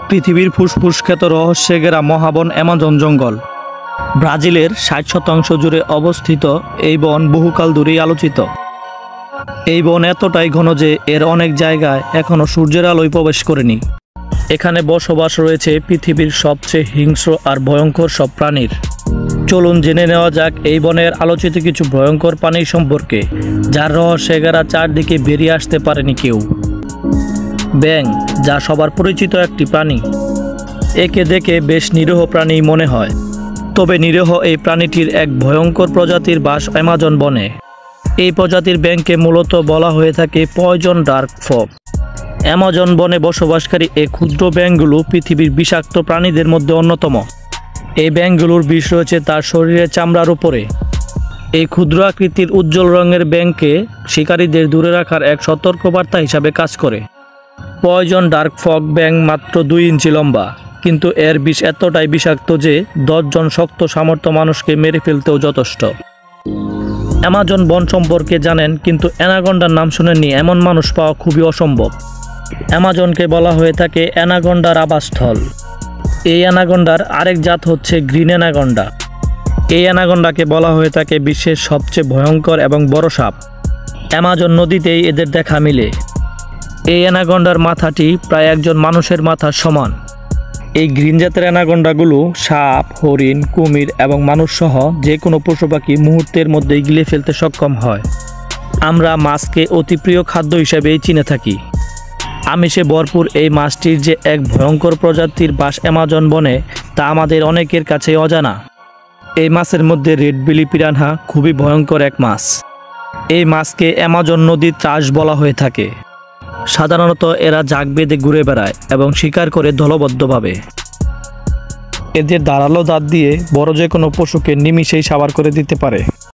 পৃথিবীর ফুসফুস খ্যাত রহস্যে ঘেরা মহাবন অ্যামাজন জঙ্গল। ব্রাজিলের ৬০% জুড়ে অবস্থিত এই বন বহুকাল ধরেই আলোচিত। এই বন এতটাই ঘন যে এর অনেক জায়গায় এখনও সূর্যের আলোয় প্রবেশ করেনি। এখানে বসবাস রয়েছে পৃথিবীর সবচেয়ে হিংস্র আর ভয়ঙ্কর সব প্রাণীর। চলুন জেনে নেওয়া যাক এই বনের আলোচিত কিছু ভয়ঙ্কর প্রাণী সম্পর্কে, যার রহস্যে ঘেরা চারদিকে বেরিয়ে আসতে পারেনি কেউ। ব্যাঙ, যা সবার পরিচিত একটি প্রাণী। একে দেখে বেশ নিরীহ প্রাণী মনে হয়, তবে নিরীহ এই প্রাণীটির এক ভয়ঙ্কর প্রজাতির বাস অ্যামাজন বনে। এই প্রজাতির ব্যাঙকে মূলত বলা হয়ে থাকে পয়জন ডার্ক ফগ। অ্যামাজন বনে বসবাসকারী এই ক্ষুদ্র ব্যাঙগুলো পৃথিবীর বিষাক্ত প্রাণীদের মধ্যে অন্যতম। এই ব্যাঙগুলোর বিষ রয়েছে তার শরীরের চামড়ার উপরে। এই ক্ষুদ্র আকৃতির উজ্জ্বল রঙের ব্যাঙকে শিকারীদের দূরে রাখার এক সতর্কবার্তা হিসাবে কাজ করে। পয়জন ডার্ক ফগ ব্যাঙ মাত্র ২ ইঞ্চি লম্বা, কিন্তু এর বিষ এতটাই বিষাক্ত যে ১০ জন শক্ত সামর্থ্য মানুষকে মেরে ফেলতেও যথেষ্ট। অ্যামাজন বন সম্পর্কে জানেন, কিন্তু অ্যানাকন্ডার নাম শুনেননি এমন মানুষ পাওয়া খুবই অসম্ভব। অ্যামাজনকে বলা হয়ে থাকে অ্যানাকন্ডার আবাসস্থল। এই অ্যানাকন্ডার আরেক জাত হচ্ছে গ্রিন অ্যানাকন্ডা। এই অ্যানাকন্ডাকে বলা হয়ে থাকে বিশ্বের সবচেয়ে ভয়ঙ্কর এবং বড় সাপ। অ্যামাজন নদীতেই এদের দেখা মিলে। এই অ্যানাকন্ডার মাথাটি প্রায় একজন মানুষের মাথার সমান। এই গ্রিন জাতের অ্যানাকন্ডাগুলো সাপ, হরিণ, কুমির এবং মানুষসহ যে কোনো পশু পাখি মুহূর্তের মধ্যেই গিলে ফেলতে সক্ষম হয়। আমরা মাছকে অতি প্রিয় খাদ্য হিসেবেই চিনে থাকি। আমিষে ভরপুর এই মাছটির যে এক ভয়ঙ্কর প্রজাতির বাস অ্যামাজন বনে, তা আমাদের অনেকের কাছেই অজানা। এই মাছের মধ্যে রেড বেলি পিরানহা খুবই ভয়ঙ্কর এক মাছ। এই মাছকে অ্যামাজন নদীর ত্রাস বলা হয়ে থাকে। সাধারণত এরা জাক বেঁধে ঘুরে বেড়ায় এবং শিকার করে দলবদ্ধভাবে। এদের ধারালো দাঁত দিয়ে বড় যে কোনো পশুকে নিমিষেই সাবার করে দিতে পারে।